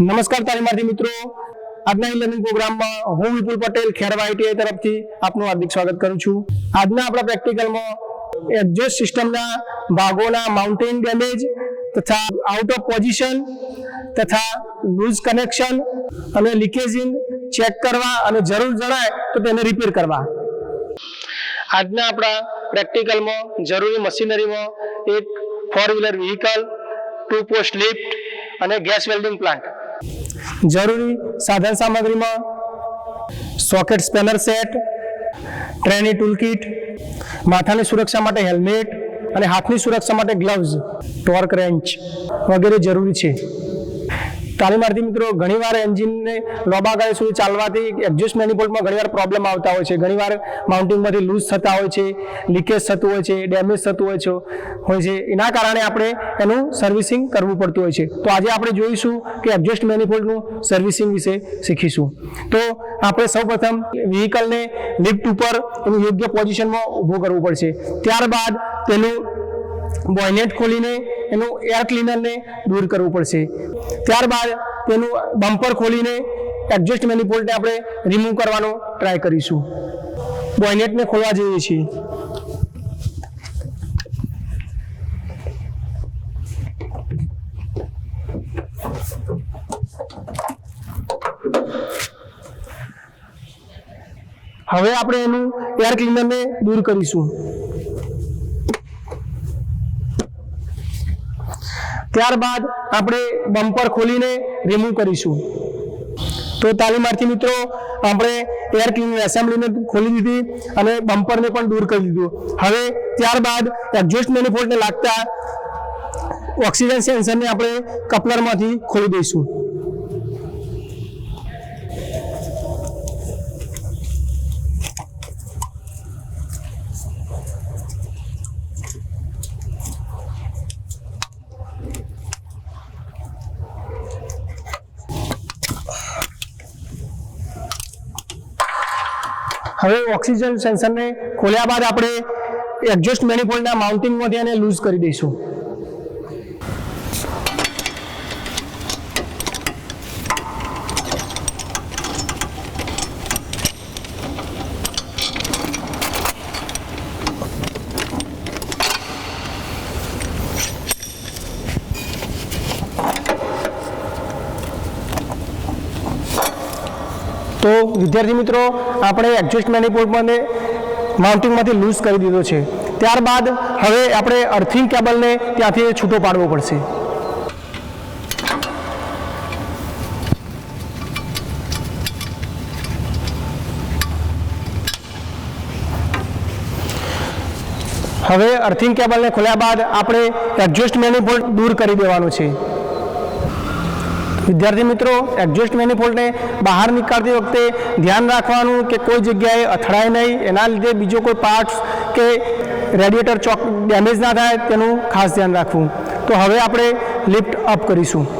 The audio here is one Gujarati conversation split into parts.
નમસ્કાર તાલીમાર્થી મિત્રો, આજના લર્નિંગ પ્રોગ્રામમાં હું વિપુલ પટેલ ખેરવા આઈટીઆઈ તરફથી આપનું હાર્દિક સ્વાગત કરું છું। આજના આપણા પ્રેક્ટિકલમાં એક્ઝોસ્ટ સિસ્ટમના ભાગોના માઉન્ટિંગ ડેમેજ તથા આઉટ ઓફ પોઝિશન તથા લૂઝ કનેક્શન અને લીકેજિંગ ચેક કરવા અને જરૂર જણાય તો તેને રિપેર કરવા। આજના આપણા પ્રેક્ટિકલમાં જરૂરી મશીનરીમાં એક 4-વ્હીલર વ્હીકલ, 2 પોસ્ટ લિફ્ટ અને ગેસ વેલ્ડિંગ પ્લાન્ટ। જરૂરી સાધન સામગ્રીમાં socket spanner set, trainee tool kit, માથાની સુરક્ષા માટે હેલ્મેટ અને હાથની સુરક્ષા માટે ગ્લવ્સ, ટોર્ક રેન્ચ વગેરે જરૂરી છે। તાલીમાર્થી મિત્રો, ઘણીવાર એન્જિનને લાંબા ગાળે સુધી ચાલવાથી એક્ઝોસ્ટ મેનિફોલ્ડમાં ઘણીવાર પ્રોબ્લેમ આવતા હોય છે। ઘણીવાર માઉન્ટિંગમાંથી લૂઝ થતા હોય છે, લીકેજ થતું હોય છે, ડેમેજ થતું હોય છે। એના કારણે આપણે એનું સર્વિસિંગ કરવું પડતું હોય છે। તો આજે આપણે જોઈશું કે એક્ઝોસ્ટ મેનિફોલ્ડનું સર્વિસિંગ વિશે શીખીશું। તો આપણે સૌપ્રથમ વ્હીકલને લિફ્ટ ઉપર એનું યોગ્ય પોઝિશનમાં ઊભું કરવું પડશે। ત્યારબાદ તેનું બોયનેટ ખોલીને એનું એર ક્લીનરને દૂર કરવું પડશે। ત્યારબાદ તેનું બમ્પર ખોલીને એક્ઝોસ્ટ મેનિફોલ્ડને આપણે રિમૂવ કરવાનો ટ્રાય કરીશું। બોયનેટને ખોલવા જઈએ છીએ। હવે આપણે એનું એર ક્લીનરને દૂર કરીશું। ત્યારબાદ આપણે બમ્પર ખોલીને રિમૂવ કરીશું। તો તાલીમાર્થી મિત્રો, આપણે એર ક્લીનર એસેમ્બલીને ખોલી દીધી અને બમ્પરને પણ દૂર કરી દીધું। હવે ત્યારબાદ એક્ઝોસ્ટ મેનિફોલ્ડને લાગતા ઓક્સિજન સેન્સરને આપણે કપલરમાંથી ખોલી દઈશું। હવે ઓક્સિજન સેન્સરને ખોલ્યા બાદ આપણે એક્ઝોસ્ટ મેનિફોલ્ડના માઉન્ટિંગમાંથી એને લૂઝ કરી દઈશું। તો વિદ્યાર્થી મિત્રો, આપણે એક્ઝોસ્ટ મેનિફોલ્ડને માઉન્ટિંગમાંથી લૂઝ કરી દીધો છે। ત્યારબાદ હવે આપણે અર્થિંગ કેબલને ત્યાંથી છૂટો પાડવો પડશે। હવે અર્થિંગ કેબલને ખોલ્યા બાદ આપણે એક્ઝોસ્ટ મેનિફોલ્ડ દૂર કરી દેવાનું છે। વિદ્યાર્થી મિત્રો, એક્ઝોસ્ટ મેનિફોલ્ડને બહાર નીકળતી વખતે ધ્યાન રાખવાનું કે કોઈ જગ્યાએ અથડાય નહીં, એના લીધે બીજો કોઈ પાર્ટ્સ કે રેડિએટર ચોક ડેમેજ ના થાય તેનું ખાસ ધ્યાન રાખવું। તો હવે આપણે લિફ્ટ અપ કરીશું।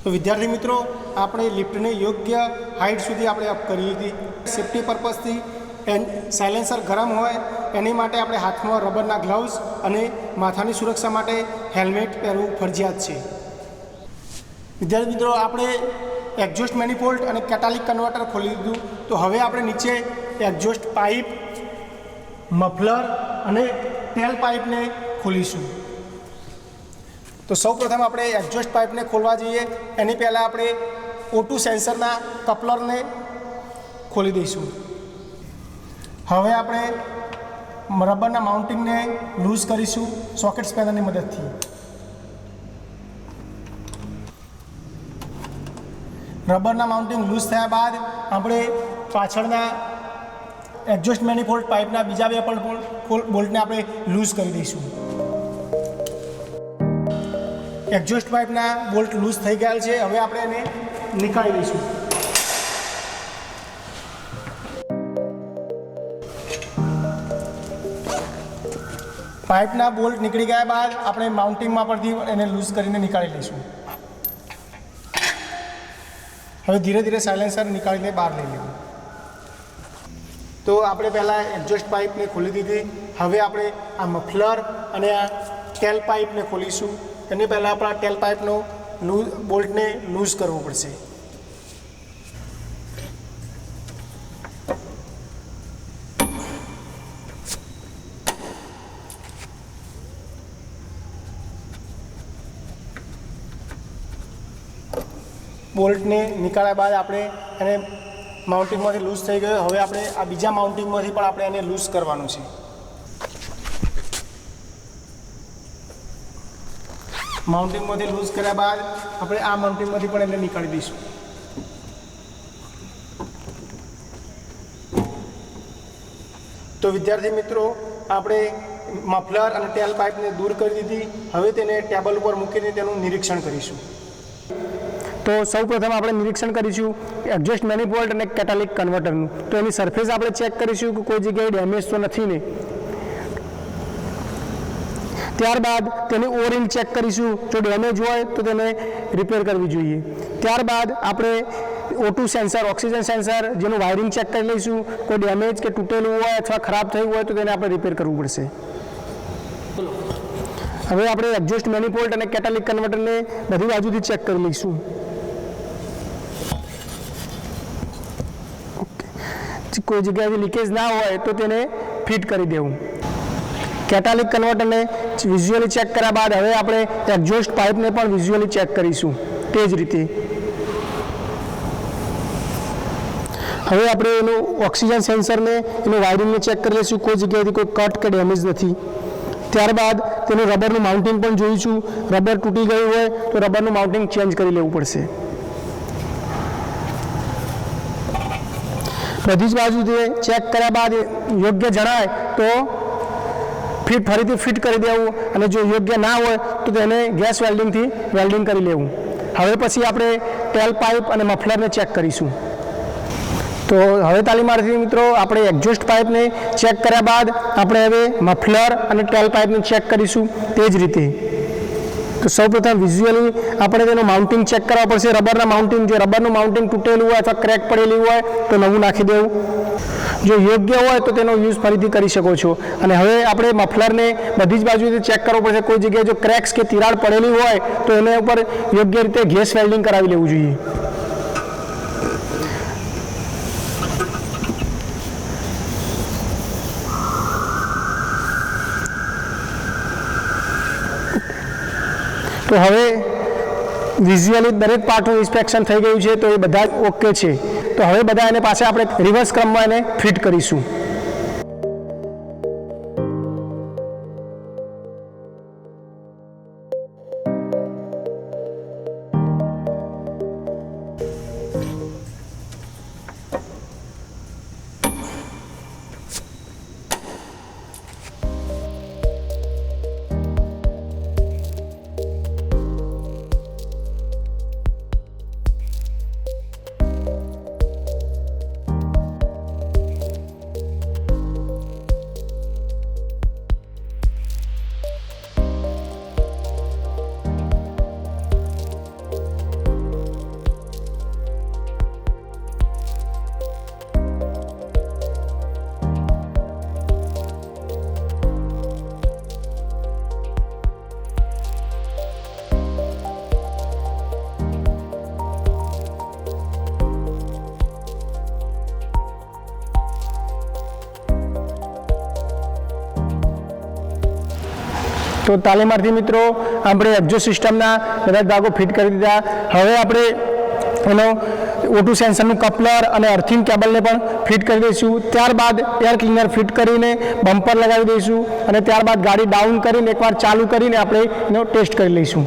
તો વિદ્યાર્થી મિત્રો, આપણે લિફ્ટને યોગ્ય હાઇટ સુધી આપણે અપ કરી હતી। સેફ્ટી પર્પઝથી સાયલેન્સર ગરમ હોય એની માટે આપણે હાથમાં રબરના ગ્લવ્સ અને માથાની સુરક્ષા માટે હેલ્મેટ પહેરવું ફરજિયાત છે। વિદ્યાર્થી મિત્રો, આપણે એક્ઝોસ્ટ મેનિફોલ્ડ અને કેટાલિક કન્વર્ટર ખોલી દીધું। તો હવે આપણે નીચે એક્ઝોસ્ટ પાઇપ, મફલર અને ટેલ પાઇપને ખોલીશું। તો સૌપ્રથમ આપણે એક્ઝોસ્ટ પાઇપને ખોલવા જઈએ એની પહેલાં આપણે O2 સેન્સરના કપલરને ખોલી દઈશું। હવે આપણે રબરના માઉન્ટિંગને લૂઝ કરીશું સોકેટ સ્પેનરની મદદથી। રબરના માઉન્ટિંગ લૂઝ થયા બાદ આપણે પાછળના એક્ઝોસ્ટ મેનિફોલ્ડ પાઇપના બીજા બે બોલ્ટને આપણે લૂઝ કરી દઈશું। એક્ઝોસ્ટ પાઇપના બોલ્ટ લૂઝ થઈ ગયા છે। હવે આપણે એને નીકાળી દઈશું। પાઇપના બોલ્ટ નીકળી ગયા બાદ આપણે માઉન્ટિંગમાં પરથી એને લૂઝ કરીને નીકાળી લઈશું. હવે ધીરે ધીરે સાયલેન્સર નીકાળીને બહાર લઈ લેવું. તો આપણે પહેલાં એડજસ્ટ પાઇપને ખોલી દીધી. હવે આપણે આ મફલર અને આ ટેલ પાઇપને ખોલીશું. એની પહેલાં આપણા ટેલ પાઇપનો બોલ્ટને લૂઝ કરવો પડશે. બોલ્ટને નીકાળ્યા બાદ આપણે એને માઉન્ટિંગમાંથી લૂઝ થઈ ગયો. હવે આપણે આ બીજા માઉન્ટિંગમાંથી પણ આપણે એને લૂઝ કરવાનું છે. માઉન્ટિંગમાંથી લૂઝ કર્યા બાદ આપણે આ માઉન્ટિંગમાંથી પણ એને નીકાળી દઈશું. તો વિદ્યાર્થી મિત્રો, આપણે મફલર અને ટેલ પાઇપને દૂર કરી દીધી. હવે તેને ટેબલ ઉપર મૂકીને તેનું નિરીક્ષણ કરીશું. તો સૌપ્રથમ આપણે નિરીક્ષણ કરીશું એડજસ્ટ મેનિફોલ્ડ અને કેટાલિક કન્વર્ટરનું. તો એની સરફેસ આપણે ચેક કરીશું કે કોઈ જગ્યાએ ડેમેજ તો નથી ને. ત્યારબાદ તેની ઓરિંગ ચેક કરીશું. જો ડેમેજ હોય તો તેને રિપેર કરવી જોઈએ. ત્યારબાદ આપણે O2 સેન્સર, ઓક્સિજન સેન્સર, જેનું વાયરિંગ ચેક કરી લઈશું. કોઈ ડેમેજ કે તૂટેલું હોય અથવા ખરાબ થયું હોય તો તેને આપણે રિપેર કરવું પડશે. હવે આપણે એડજસ્ટ મેનિફોલ્ડ અને કેટાલિક કન્વર્ટરને બધી બાજુથી ચેક કરી લઈશું. કોઈ જગ્યાએથી લીકેજ ના હોય તો તેને ફિટ કરી દેવું. કેટાલિક કન્વર્ટરને વિઝ્યુઅલી ચેક કર્યા બાદ હવે આપણે એક્ઝોસ્ટ પાઇપને પણ વિઝ્યુઅલી ચેક કરીશું. તે જ રીતે હવે આપણે એનું ઓક્સિજન સેન્સરને, એનું વાયરિંગને ચેક કરી લઈશું. કોઈ જગ્યાએથી કોઈ કટ કે ડેમેજ નથી. ત્યારબાદ તેનું રબરનું માઉન્ટિંગ પણ જોઈશું. રબર તૂટી ગયું હોય તો રબરનું માઉન્ટિંગ ચેન્જ કરી લેવું પડશે. બધી જ બાજુથી ચેક કર્યા બાદ યોગ્ય જણાય તો ફરીથી ફિટ કરી દેવું, અને જો યોગ્ય ના હોય તો તેને ગેસ વેલ્ડિંગથી વેલ્ડિંગ કરી લેવું. હવે પછી આપણે ટેલ પાઇપ અને મફલરને ચેક કરીશું. તો હવે તાલીમાર્થી મિત્રો, આપણે એક્ઝોસ્ટ પાઇપને ચેક કર્યા બાદ આપણે હવે મફલર અને ટેલ પાઇપને ચેક કરીશું. તે જ રીતે તો સૌપ્રથમ વિઝ્યુઅલી આપણે તેનું માઉન્ટિંગ ચેક કરવા પડશે. રબરના માઉન્ટિંગ, જો રબરનું માઉન્ટિંગ તૂટેલું હોય અથવા ક્રેક પડેલી હોય તો નવું નાખી દેવું. જો યોગ્ય હોય તો તેનો યુઝ ફરીથી કરી શકો છો. અને હવે આપણે મફલરને બધી જ બાજુથી ચેક કરવું પડશે. કોઈ જગ્યાએ જો ક્રેક્સ કે તિરાડ પડેલી હોય તો એના ઉપર યોગ્ય રીતે ગેસ વેલ્ડિંગ કરાવી લેવું જોઈએ. તો હવે વિઝ્યુઅલી દરેક પાર્ટનું ઇન્સ્પેક્શન થઈ ગયું છે. તો એ બધા જ ઓકે છે. તો હવે બધા એને પાછા આપણે રિવર્સ ક્રમમાં એને ફિટ કરીશું. તો તાલીમાર્થી મિત્રો, આપણે એક્ઝોસ્ટ સિસ્ટમના બધા ભાગો ફિટ કરી દીધા. હવે આપણે એનો O2 સેન્સરનું કપલર અને અર્થિંગ કેબલને પણ ફિટ કરી દઈશું. ત્યારબાદ એર ક્લીનર ફિટ કરીને બમ્પર લગાવી દઈશું, અને ત્યારબાદ ગાડી ડાઉન કરીને એકવાર ચાલુ કરીને આપણે એનો ટેસ્ટ કરી લઈશું.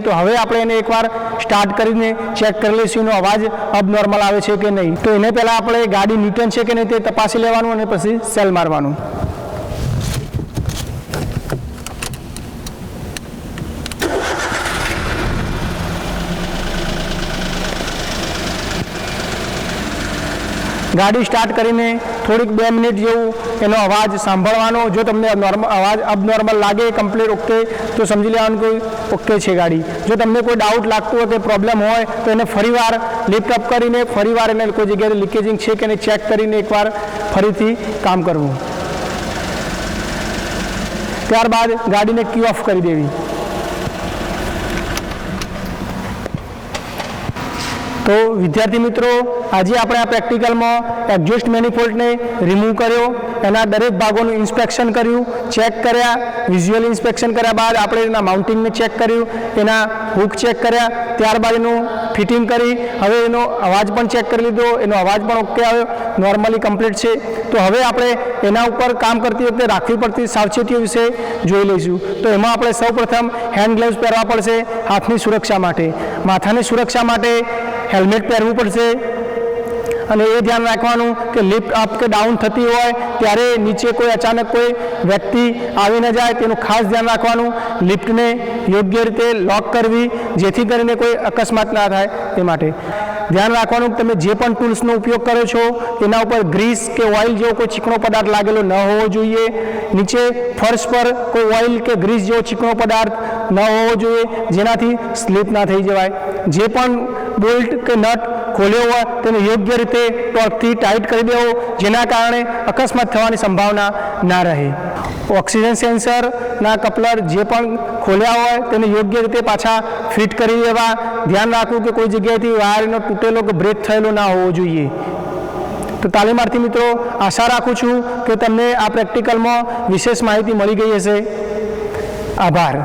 તો હવે આપણે એને એકવાર સ્ટાર્ટ કરીને ચેક કરી લઈશું એનો અવાજ અબનોર્મલ આવે છે કે નહીં. તો એને પહેલાં આપણે ગાડી ન્યૂટન છે કે નહીં તે તપાસી લેવાનું, અને પછી સેલ મારવાનું. ગાડી સ્ટાર્ટ કરીને થોડીક 2 મિનિટ જેવું એનો અવાજ સાંભળવાનો. જો તમને અવાજ અબનોર્મલ લાગે કમ્પ્લીટ ઓકે તો સમજી લેવાનું કે ઓકે છે ગાડી. જો તમને કોઈ ડાઉટ લાગતું હોય કે પ્રોબ્લેમ હોય તો એને ફરીવાર લિફ્ટ અપ કરીને ફરીવાર એને કોઈ જગ્યાએ લીકેજિંગ છે કે નહીં ચેક કરીને એકવાર ફરીથી કામ કરવું. ત્યારબાદ ગાડીને કી ઓફ કરી દેવી. તો વિદ્યાર્થી મિત્રો, આજે આપણે આ પ્રેક્ટિકલમાં એક્ઝોસ્ટ મેનિફોલ્ડને રિમૂવ કર્યો, એના દરેક ભાગોનું ઇન્સ્પેક્શન કર્યું, ચેક કર્યા. વિઝ્યુઅલ ઇન્સ્પેક્શન કર્યા બાદ આપણે એના માઉન્ટિંગને ચેક કર્યું, એના હૂક ચેક કર્યા, ત્યારબાદ એનું ફિટિંગ કરી. હવે એનો અવાજ પણ ચેક કરી લીધો, એનો અવાજ પણ ઓકે આવ્યો, નોર્મલી કમ્પ્લીટ છે. તો હવે આપણે એના ઉપર કામ કરતી વખતે રાખવી પડતી સાવચેતીઓ વિશે જોઈ લઈશું. તો એમાં આપણે સૌપ્રથમ હેન્ડ ગ્લવ્સ પહેરવા પડશે હાથની સુરક્ષા માટે. માથાની સુરક્ષા માટે હેલ્મેટ પહેરવું પડશે. અને એ ધ્યાન રાખવાનું કે લિફ્ટ અપ કે ડાઉન થતી હોય ત્યારે નીચે કોઈ અચાનક કોઈ વ્યક્તિ આવી ન જાય તેનું ખાસ ધ્યાન રાખવાનું. લિફ્ટને યોગ્ય રીતે લોક કરવી જેથી કરીને કોઈ અકસ્માત ના થાય તે માટે ધ્યાન રાખવાનું. તમે જે પણ ટૂલ્સનો ઉપયોગ કરો છો તેના ઉપર ગ્રીસ કે ઓઇલ જેવો કોઈ ચીકણો પદાર્થ લાગેલો ન હોવો જોઈએ. નીચે ફર્શ પર કોઈ ઓઇલ કે ગ્રીસ જેવો ચીકણો પદાર્થ ન હોવો જોઈએ જેનાથી સ્લીપ ના થઈ જવાય. જે પણ બોલ્ટ કે નટ ખોલ્યો હોય તેને યોગ્ય રીતે ટોર્કથી ટાઈટ કરી દેવો જેના કારણે અકસ્માત થવાની સંભાવના ના રહે. ઓક્સિજન સેન્સરના કપલર જે પણ ખોલ્યા હોય તેને યોગ્ય રીતે પાછા ફિટ કરી દેવા. ધ્યાન રાખવું કે કોઈ જગ્યાએથી વાયરનો તૂટેલો કે બ્રેક થયેલો ના હોવો જોઈએ. તો તાલીમાર્થી મિત્રો, આશા રાખું છું કે તમને આ પ્રેક્ટિકલમાં વિશેષ માહિતી મળી ગઈ હશે. આભાર.